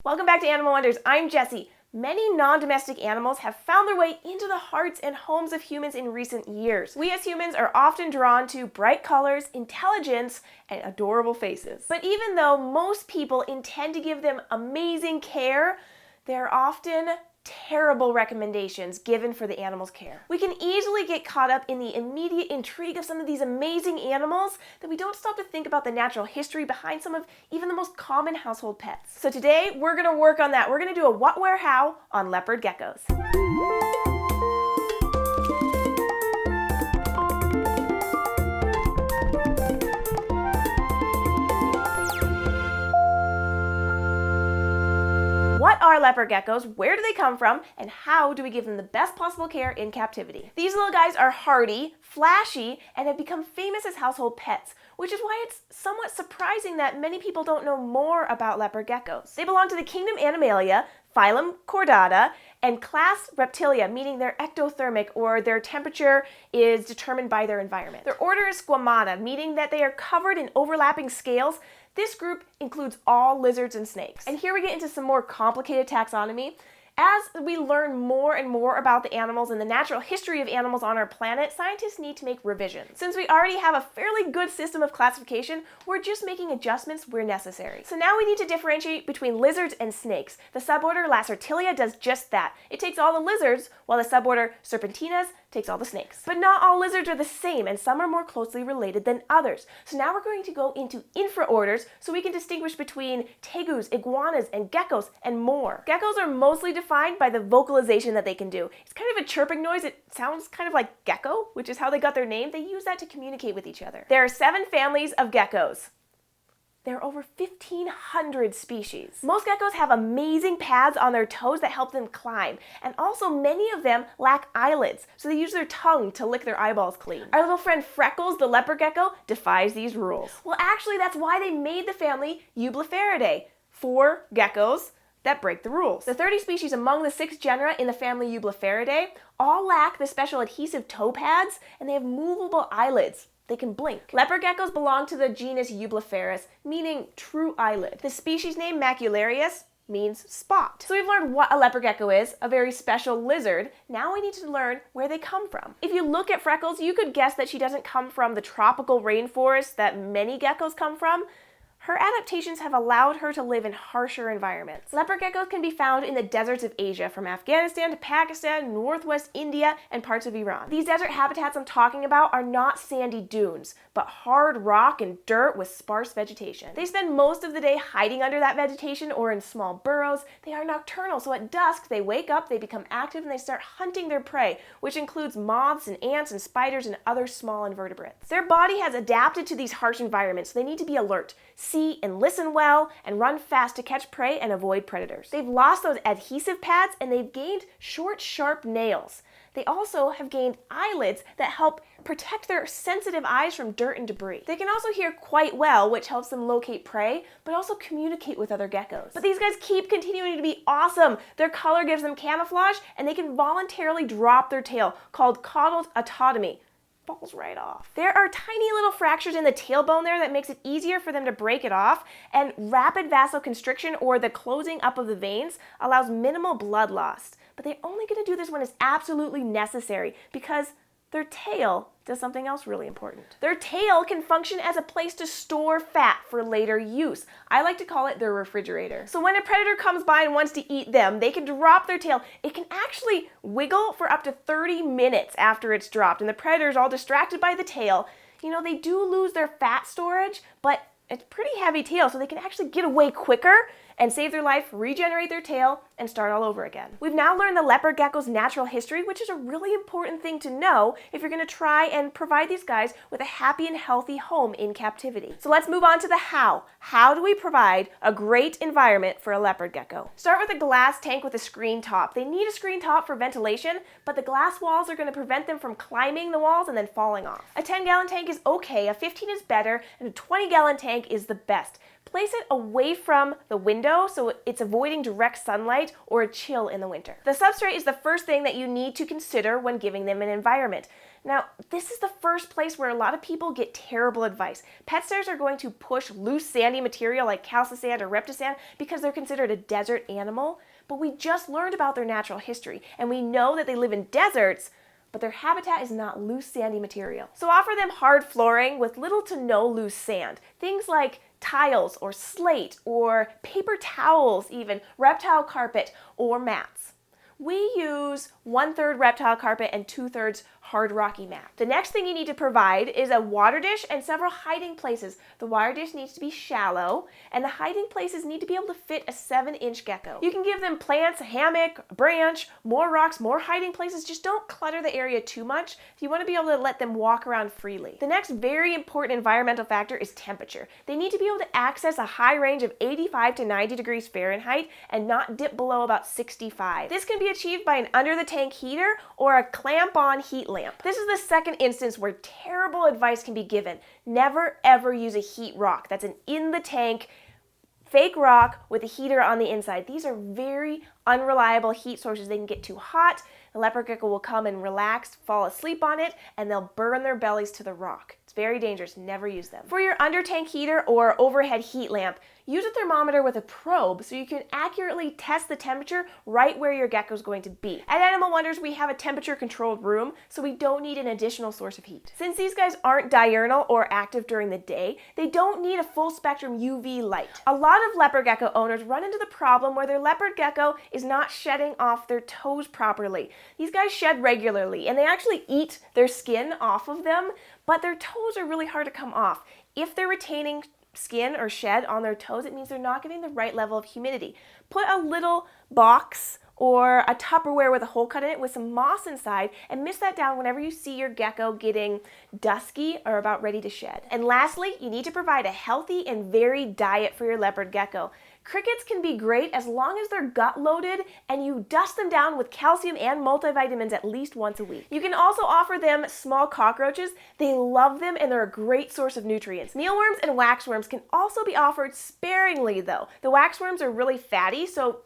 Welcome back to Animal Wonders. I'm Jessi. Many non-domestic animals have found their way into the hearts and homes of humans in recent years. We as humans are often drawn to bright colors, intelligence, and adorable faces. But even though most people intend to give them amazing care, there are often terrible recommendations given for the animal's care. We can easily get caught up in the immediate intrigue of some of these amazing animals that we don't stop to think about the natural history behind some of even the most common household pets. So today we're going to work on that. We're going to do a what, where, how on leopard geckos. What are leopard geckos, where do they come from, and how do we give them the best possible care in captivity? These little guys are hardy, flashy, and have become famous as household pets, which is why it's somewhat surprising that many people don't know more about leopard geckos. They belong to the kingdom Animalia, phylum Chordata, and class Reptilia, meaning they're ectothermic, or their temperature is determined by their environment. Their order is Squamata, meaning that they are covered in overlapping scales. This group includes all lizards and snakes. And here we get into some more complicated taxonomy. As we learn more and more about the animals and the natural history of animals on our planet, scientists need to make revisions. Since we already have a fairly good system of classification, we're just making adjustments where necessary. So now we need to differentiate between lizards and snakes. The suborder Lacertilia does just that. It takes all the lizards, while the suborder Serpentinas takes all the snakes. But not all lizards are the same, and some are more closely related than others. So now we're going to go into infraorders so we can distinguish between tegus, iguanas, and geckos, and more. Geckos are mostly defined by the vocalization that they can do. It's kind of a chirping noise. It sounds kind of like gecko, which is how they got their name. They use that to communicate with each other. There are 7 families of geckos. There are over 1,500 species. Most geckos have amazing pads on their toes that help them climb, and also many of them lack eyelids, so they use their tongue to lick their eyeballs clean. Our little friend Freckles, the leopard gecko, defies these rules. Well, actually, that's why they made the family Eublephaриdae, 4 geckos that break the rules. The 30 species among the 6 genera in the family Eublephaриdae all lack the special adhesive toe pads, and they have movable eyelids. They can blink. Leopard geckos belong to the genus Eublepharis, meaning true eyelid. The species name Macularius means spot. So we've learned what a leopard gecko is, a very special lizard. Now we need to learn where they come from. If you look at Freckles, you could guess that she doesn't come from the tropical rainforest that many geckos come from. Her adaptations have allowed her to live in harsher environments. Leopard geckos can be found in the deserts of Asia, from Afghanistan to Pakistan, northwest India, and parts of Iran. These desert habitats I'm talking about are not sandy dunes, but hard rock and dirt with sparse vegetation. They spend most of the day hiding under that vegetation or in small burrows. They are nocturnal, so at dusk they wake up, they become active, and they start hunting their prey, which includes moths and ants and spiders and other small invertebrates. Their body has adapted to these harsh environments, so they need to be alert, see and listen well, and run fast to catch prey and avoid predators. They've lost those adhesive pads, and they've gained short, sharp nails. They also have gained eyelids that help protect their sensitive eyes from dirt and debris. They can also hear quite well, which helps them locate prey, but also communicate with other geckos. But these guys keep continuing to be awesome. Their color gives them camouflage, and they can voluntarily drop their tail, called caudal autotomy. Falls right off. There are tiny little fractures in the tailbone there that makes it easier for them to break it off, and rapid vasoconstriction, or the closing up of the veins, allows minimal blood loss. But they're only going to do this when it's absolutely necessary, because their tail does something else really important. Their tail can function as a place to store fat for later use. I like to call it their refrigerator. So when a predator comes by and wants to eat them, they can drop their tail. It can actually wiggle for up to 30 minutes after it's dropped, and the predator's all distracted by the tail. You know, they do lose their fat storage, but it's a pretty heavy tail, so they can actually get away quicker and save their life, regenerate their tail, and start all over again. We've now learned the leopard gecko's natural history, which is a really important thing to know if you're going to try and provide these guys with a happy and healthy home in captivity. So let's move on to the how. How do we provide a great environment for a leopard gecko? Start with a glass tank with a screen top. They need a screen top for ventilation, but the glass walls are going to prevent them from climbing the walls and then falling off. A 10-gallon tank is okay, a 15 is better, and a 20-gallon tank is the best. Place it away from the window so it's avoiding direct sunlight or a chill in the winter. The substrate is the first thing that you need to consider when giving them an environment. Now, this is the first place where a lot of people get terrible advice. Pet sitters are going to push loose sandy material like calcisand or reptisand because they're considered a desert animal, but we just learned about their natural history, and we know that they live in deserts, but their habitat is not loose sandy material. So offer them hard flooring with little to no loose sand. Things like tiles or slate or paper towels even, reptile carpet or mats. We use 1/3 reptile carpet and 2/3 hard rocky mat. The next thing you need to provide is a water dish and several hiding places. The water dish needs to be shallow, and the hiding places need to be able to fit a 7-inch gecko. You can give them plants, a hammock, a branch, more rocks, more hiding places. Just don't clutter the area too much if you want to be able to let them walk around freely. The next very important environmental factor is temperature. They need to be able to access a high range of 85 to 90 degrees Fahrenheit and not dip below about 65. This can be achieved by an under-the-tank heater or a clamp-on heat lamp. This is the second instance where terrible advice can be given. Never ever use a heat rock. That's an in-the-tank fake rock with a heater on the inside. These are very unreliable heat sources. They can get too hot. The leopard gecko will come and relax, fall asleep on it, and they'll burn their bellies to the rock. It's very dangerous. Never use them. For your under-tank heater or overhead heat lamp, use a thermometer with a probe so you can accurately test the temperature right where your gecko is going to be. At Animal Wonders, we have a temperature-controlled room, so we don't need an additional source of heat. Since these guys aren't diurnal or active during the day, they don't need a full-spectrum UV light. A lot of leopard gecko owners run into the problem where their leopard gecko is not shedding off their toes properly. These guys shed regularly, and they actually eat their skin off of them, but their toes are really hard to come off. If they're retaining skin or shed on their toes, it means they're not getting the right level of humidity. Put a little box or a Tupperware with a hole cut in it with some moss inside and mist that down whenever you see your gecko getting dusky or about ready to shed. And lastly, you need to provide a healthy and varied diet for your leopard gecko. Crickets can be great as long as they're gut loaded and you dust them down with calcium and multivitamins at least once a week. You can also offer them small cockroaches. They love them and they're a great source of nutrients. Mealworms and waxworms can also be offered sparingly though. The waxworms are really fatty, so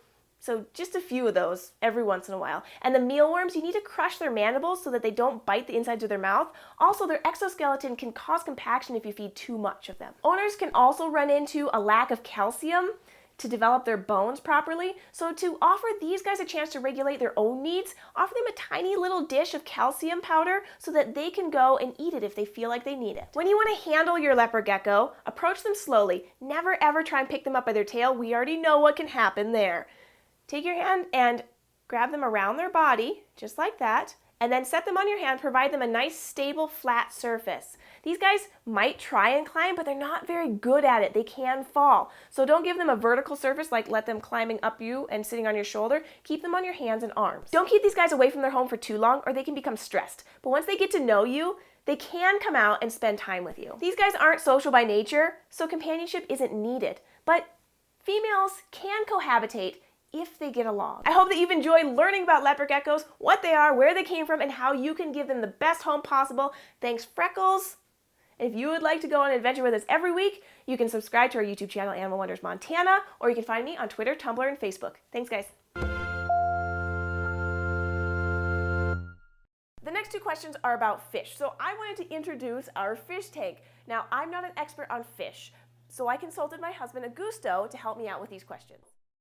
just a few of those every once in a while. And the mealworms, you need to crush their mandibles so that they don't bite the insides of their mouth. Also, their exoskeleton can cause compaction if you feed too much of them. Owners can also run into a lack of calcium to develop their bones properly. So to offer these guys a chance to regulate their own needs, offer them a tiny little dish of calcium powder so that they can go and eat it if they feel like they need it. When you want to handle your leopard gecko, approach them slowly. Never ever try and pick them up by their tail. We already know what can happen there. Take your hand and grab them around their body, just like that, and then set them on your hand. Provide them a nice, stable, flat surface. These guys might try and climb, but they're not very good at it. They can fall. So don't give them a vertical surface, like let them climbing up you and sitting on your shoulder. Keep them on your hands and arms. Don't keep these guys away from their home for too long, or they can become stressed. But once they get to know you, they can come out and spend time with you. These guys aren't social by nature, so companionship isn't needed. But females can cohabitate if they get along. I hope that you've enjoyed learning about leopard geckos, what they are, where they came from, and how you can give them the best home possible. Thanks, Freckles. If you would like to go on an adventure with us every week, you can subscribe to our YouTube channel, Animal Wonders Montana, or you can find me on Twitter, Tumblr, and Facebook. Thanks, guys. The next two questions are about fish. So I wanted to introduce our fish tank. Now, I'm not an expert on fish, so I consulted my husband, Augusto, to help me out with these questions.